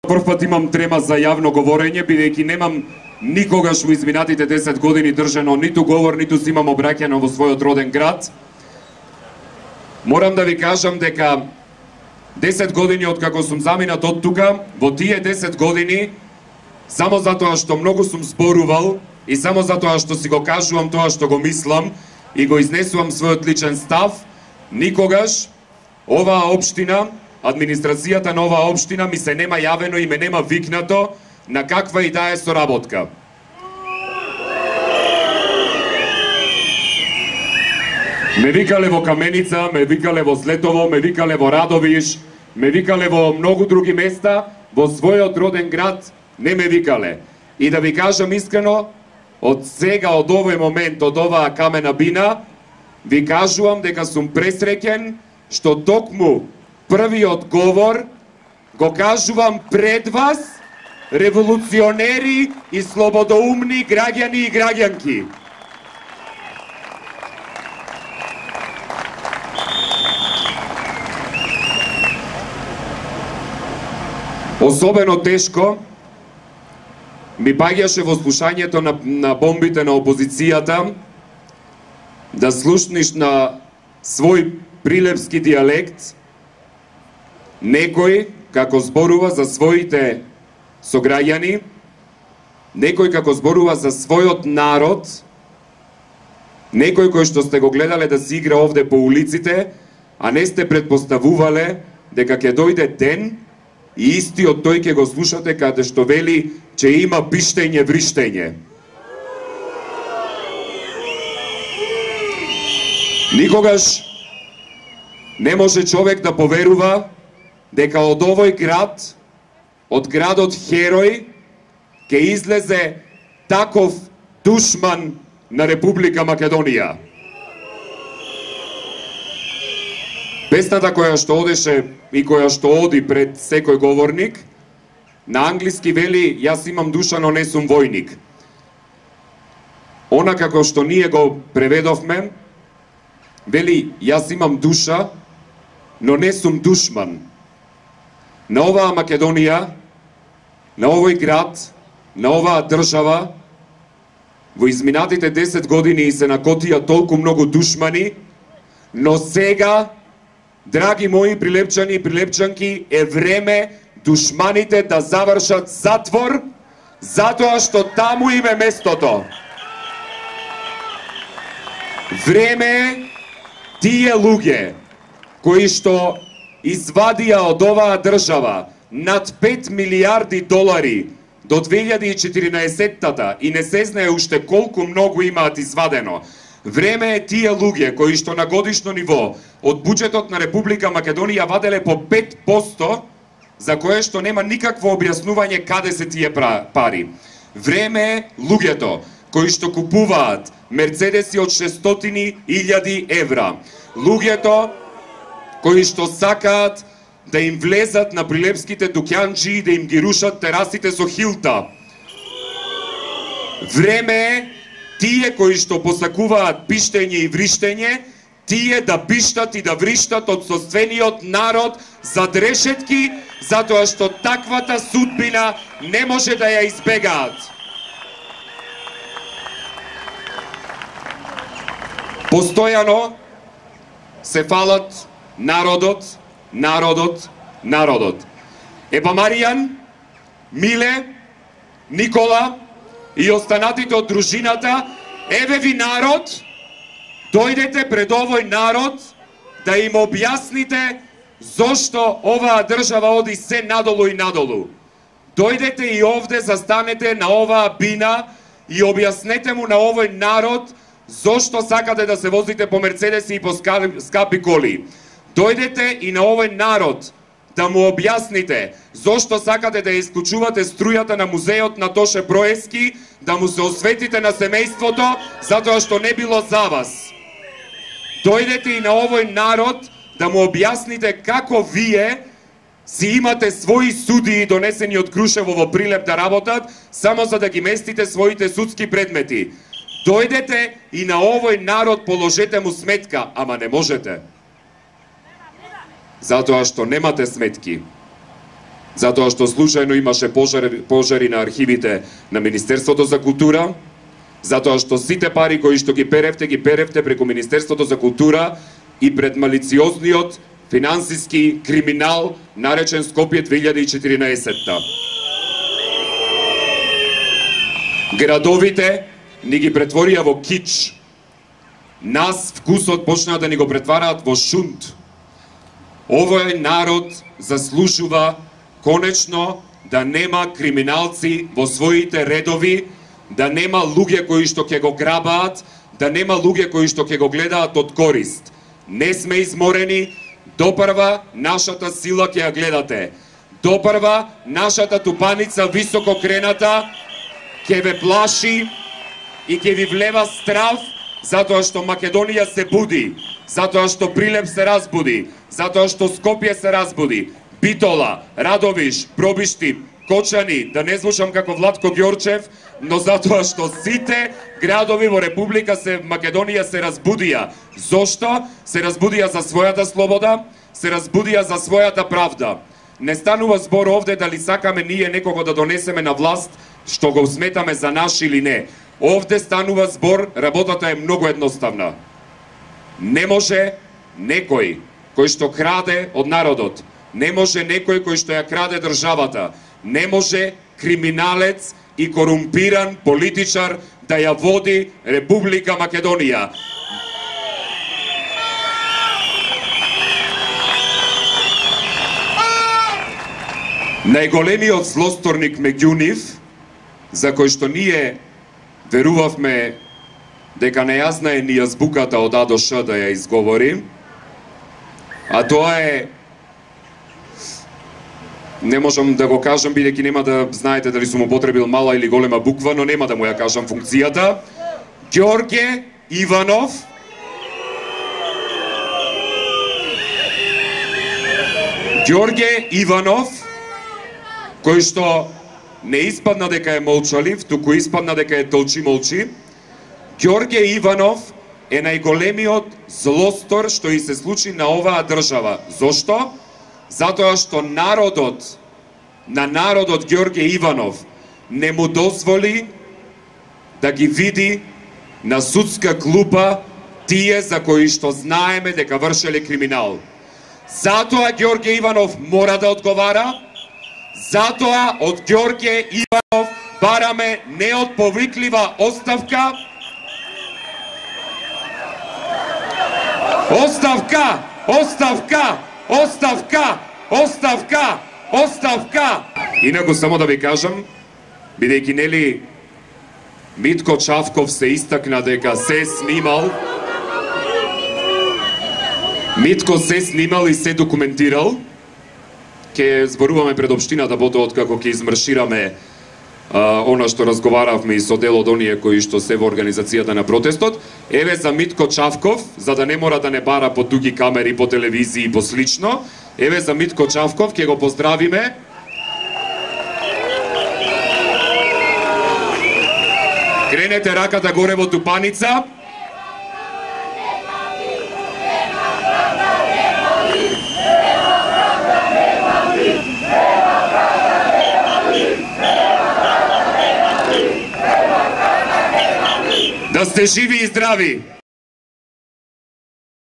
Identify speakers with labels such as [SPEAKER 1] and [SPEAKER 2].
[SPEAKER 1] Прв пат имам трема за јавно говорење, бидејќи немам никогаш во изминатите 10 години држано ниту говор, ниту си имам обраќано во својот роден град. Морам да ви кажам дека 10 години од како сум заминат од тука, во тие 10 години, само затоа што многу сум зборувал и само затоа што си го кажувам тоа што го мислам и го изнесувам својот личен став, никогаш оваа општина, администрацијата на оваа општина ми се нема јавено и ме нема викнато на каква и да е соработка. Ме викале во Каменица, ме викале во Злетово, ме викале во Радовиш, ме викале во многу други места, во својот роден град не ме викале. И да ви кажам искрено, од сега, од овој момент, од оваа камена бина, ви кажувам дека сум пресреќен што токму првиот говор го кажувам пред вас, револуционери и слободоумни граѓани и граѓанки. Особено тешко ми паѓаше во слушањето на бомбите на опозицијата да слушниш на свој прилепски дијалект некој како зборува за своите сограѓани, некој како зборува за својот народ, некој кој што сте го гледале да се игра овде по улиците, а не сте предпоставувале дека ќе дојде ден и истиот тој ќе го слушате каде што вели че има пиштење вриштење. Никогаш не може човек да поверува дека од овој град, од градот Херој, ќе излезе таков душман на Република Македонија. Песната која што одеше и која што оди пред секој говорник, на англиски вели јас имам душа, но не сум војник. Она како што ние го преведовме, вели јас имам душа, но не сум душман. На оваа Македонија, на овој град, на оваа држава, во изминатите 10 години се накотија толку многу душмани, но сега, драги мои прилепчани и прилепчанки, е време душманите да завршат затвор, затоа што таму им е местото. Време е тие луѓе кои што извадија од оваа држава над 5 милиарди долари до 2014-тата и не се знае уште колку многу имаат извадено. Време е тие луѓе кои што на годишно ниво од буџетот на Република Македонија ваделе по 5%, за кое што нема никакво објаснување каде се тие пари. Време е луѓето кои што купуваат мерцедеси од 600.000 евра. Луѓето кои што сакаат да им влезат на прилепските дуќанчи и да им ги рушат терасите со хилта. Време е тие кои што посакуваат пиштење и вриштење, тие да пиштат и да вриштат од собствениот народ зад решетки, затоа што таквата судбина не може да ја избегаат. Постојано се фалат народот, народот, народот. Еба Маријан, Миле, Никола и останатите од дружината, еве ви народ, дојдете пред овој народ да им објасните зошто оваа држава оди се надолу и надолу. Дојдете и овде застанете на оваа бина и објаснете му на овој народ зошто сакате да се возите по мерцедеси и по скапи коли. Дојдете и на овој народ да му објасните зошто сакате да ја исклучувате струјата на музеот на Тоше Броевски, да му се осветите на семејството, затоа што не било за вас. Дојдете и на овој народ да му објасните како вие си имате своји судии донесени од Крушево во Прилеп да работат, само за да ги местите своите судски предмети. Дојдете и на овој народ положете му сметка, ама не можете. Затоа што немате сметки. затоа што случајно имаше пожари на архивите на Министерството за култура, затоа што сите пари кои што ги перевте преку Министерството за култура и пред малициозниот финансиски криминал наречен Скопје 2014-та. Градовите ни ги претворија во кич. Нас вкусот почнаа да ни го претвараат во шунт. Овој народ заслужува конечно да нема криминалци во своите редови, да нема луѓе кои што ќе го грабаат, да нема луѓе кои што ќе го гледаат од корист. Не сме изморени, допрва нашата сила ќе ја гледате. Допрва нашата тупаница високо крената ќе ве плаши и ќе ви влева страв, затоа што Македонија се буди, затоа што Прилеп се разбуди, затоа што Скопје се разбуди, Битола, Радовиш, Пробишти, Кочани, да не звучам како Владко Ѓорчев, но затоа што сите градови во Република Македонија се разбудија. Зошто? Се разбудија за својата слобода, се разбудија за својата правда. Не станува збор овде дали сакаме ние некого да донесеме на власт, што го сметаме за наш или не. Овде станува збор, работата е многу едноставна. Не може некој кој што краде од народот, не може некој кој што ја краде државата, не може криминалец и корумпиран политичар да ја води Република Македонија. Најголемиот злосторник меѓу нив, за кој што ние верувавме дека не ја знае ни азбуката од А до Ш да ја изговори, а тоа е, не можам да го кажам бидејќи нема да знаете дали сум употребил мала или голема буква, но нема да му ја кажам функцијата. Ѓорѓе Иванов. Ѓорѓе Иванов, кој што не испадна дека е молчалив, туку испадна дека е толчи-молчи. Ѓорѓе Иванов е најголемиот злостор што и се случи на оваа држава. Зошто? Затоа што народот Ѓорѓе Иванов не му дозволи да ги види на судска клупа тие за кои што знаеме дека вршеле криминал. Затоа Ѓорѓе Иванов мора да одговара, затоа од Ѓорѓе Иванов бараме неотповиклива оставка. Оставка! Оставка! Оставка! Оставка! Оставка! Инаку само да ви кажам, бидејќи нели Митко Чавков се истакна дека се снимал, Митко се снимал и се документирал, ќе зборуваме пред општината потоа откако ќе измаршираме она што разговаравме и со дел од оние кои што се во организацијата на протестот. Еве за Митко Чавков, за да не мора да не бара по дуги камери, по телевизии и по слично. Еве за Митко Чавков, ќе го поздравиме. Кренете раката горе во тупаница. Да сте живи и здрави!